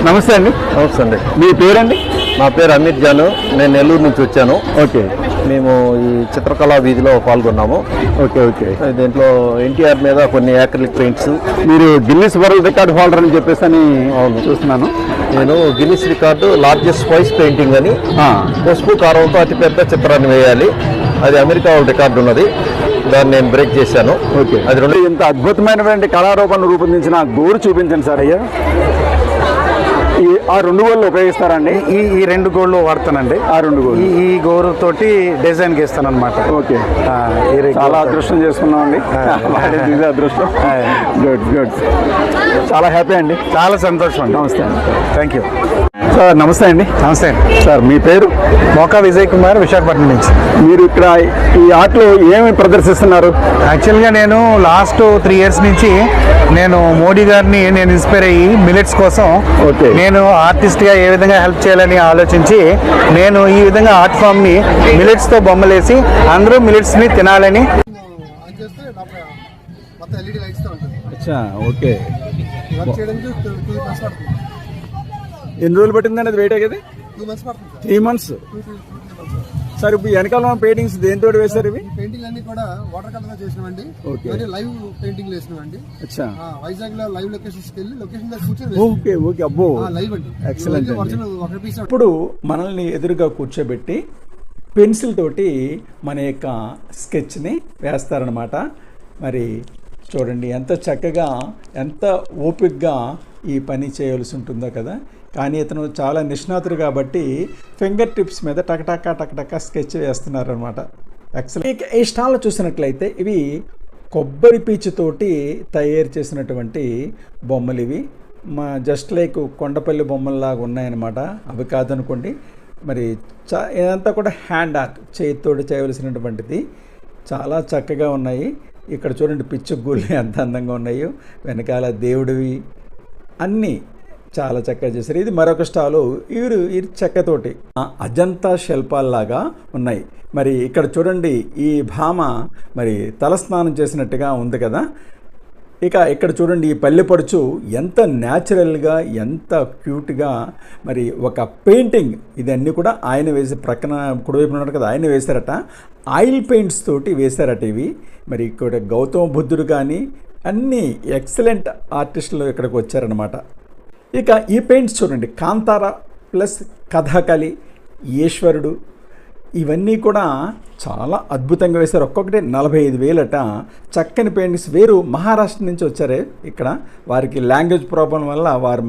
నమస్తే అండి. నమస్తే అండి. మీ పేరండి? నా పేరు అమిత్ జాను. నేను నెల్లూరు నుంచి వచ్చాను. ఓకే. మేము ఈ చిత్రకళా వీధిలో పాల్గొన్నాము. Okay okay. దీంట్లో ఎన్టీఆర్ మీద కొన్ని యాక్రిలిక్ పెయింట్స్. మీరు గిన్నిస్ వరల్డ్ రికార్డ్ హోల్డర్ అని చెప్పేసి అని చూస్తున్నాను. నేను Guinness record largest spice painting అని పసుపు కారంతో అతిపెద్ద చిత్రాన్ని వేయాలి, అది అమెరికా వరల్డ్ రికార్డు ఉన్నది, దాన్ని నేను బ్రేక్ చేశాను. ఓకే. అది రెండు ఇంత అద్భుతమైనటువంటి కళారూపాన్ని రూపొందించిన గోరు చూపించండి సార్. అయ్యా, ఆ 2 గోళ్ళు ఉపయోగిస్తారండి? ఈ 2 గోళ్ళు వాడతానండి. ఆ 2 గోళ్ళు ఈ గోరు తోటి డిజైన్ గీస్తాను అనమాట. ఓకే. చాలా అదృష్టం చేసుకున్నామండి. అదృష్టం. Good good. చాలా హ్యాపీ అండి. చాలా సంతోషం అండి. నమస్తే అండి. Thank you sir. నమస్తే అండి. నమస్తే అండి సార్. మీ పేరు? మోకా విజయ్ కుమార్, విశాఖపట్నం నుంచి. మీరు ఇక్కడ ఈ ఆర్ట్లో ఏమి ప్రదర్శిస్తున్నారు? యాక్చువల్గా నేను లాస్ట్ 3 years నుంచి నేను మోడీ గారిని నేను ఇన్స్పైర్ అయ్యి మిలెట్స్ కోసం నేను ఆర్టిస్ట్గా ఏ విధంగా హెల్ప్ చేయాలని ఆలోచించి నేను ఈ విధంగా ఆర్ట్ ఫామ్ని మిలెట్స్తో బొమ్మలేసి అందరూ మిలెట్స్ని తినాలని. ఓకే. ఎన్ని రోజులు పట్టిందండి అది వెయిట్ అయ్యేది? 3 months. సార్, ఇప్పుడు వెనకాల పెయింటింగ్స్ దేంతో వేశారు? ఇవి పెయింటింగ్ అన్ని కూడా వాటర్ కలర్ గా చేసినవండి. లైవ్ పెయింటింగ్ వేసినవండి. వైజాగ్ లో లైవ్ లొకేషన్స్ వెళ్ళి లొకేషన్ లో కూర్చొని. Okay okay. అబ్బో, లైవ్ అండి. ఎక్సలెంట్. పీస్. ఇప్పుడు మనల్ని ఎదురుగా కూర్చోబెట్టి పెన్సిల్ తోటి మన యొక్క స్కెచ్ని వేస్తారనమాట. మరి చూడండి ఎంత చక్కగా, ఎంత ఓపికగా ఈ పని చేయవలసి ఉంటుందో కదా. కానీ ఇతను చాలా నిష్ణాతుడు కాబట్టి ఫింగర్ టిప్స్ మీద టకటక స్కెచ్ వేస్తున్నారనమాట. ఎక్సలెంట్. ఈ స్టాల్లో చూసినట్లయితే ఇవి కొబ్బరి పీచుతోటి తయారు చేసినటువంటి బొమ్మలు. ఇవి జస్ట్ లైక్ కొండపల్లి బొమ్మల్లాగా ఉన్నాయన్నమాట. అవి కాదనుకోండి. మరి ఇదంతా కూడా హ్యాండ్ ఆర్ట్, చేతితోటి చేయవలసినటువంటిది. చాలా చక్కగా ఉన్నాయి. ఇక్కడ చూడండి పిచ్చుగూళ్ళు ఎంత అందంగా ఉన్నాయో, వెనకాల దేవుడివి అన్నీ చాలా చక్కగా చేశారు. ఇది మరొక స్టాలు. ఈ చెక్కతోటి అజంతా శిల్పాల్లాగా ఉన్నాయి. మరి ఇక్కడ చూడండి ఈ భామ మరి తలస్నానం చేసినట్టుగా ఉంది కదా. ఇక ఇక్కడ చూడండి ఈ పల్లెపడుచు ఎంత న్యాచురల్గా, ఎంత క్యూట్గా మరి ఒక పెయింటింగ్. ఇదన్నీ కూడా ఆయన వేసి ప్రక్కన కుడివైపు ఉన్నాడు కదా, ఆయన వేశారట. ఆయిల్ పెయింట్స్ తోటి వేశారట ఇవి. మరి ఇక్కడ గౌతమ బుద్ధుడు కానీ అన్నీ ఎక్సలెంట్ ఆర్టిస్టులు ఇక్కడికి వచ్చారనమాట. ఇక ఈ పెయింట్స్ చూడండి, కాంతార ప్లస్ కథాకళి, ఈశ్వరుడు, ఇవన్నీ కూడా చాలా అద్భుతంగా వేశారు. ఒక్కొక్కటి 45,000 చక్కని పెయింటింగ్స్. వేరు మహారాష్ట్ర నుంచి వచ్చారే ఇక్కడ. వారికి లాంగ్వేజ్ ప్రాబ్లం వల్ల వారు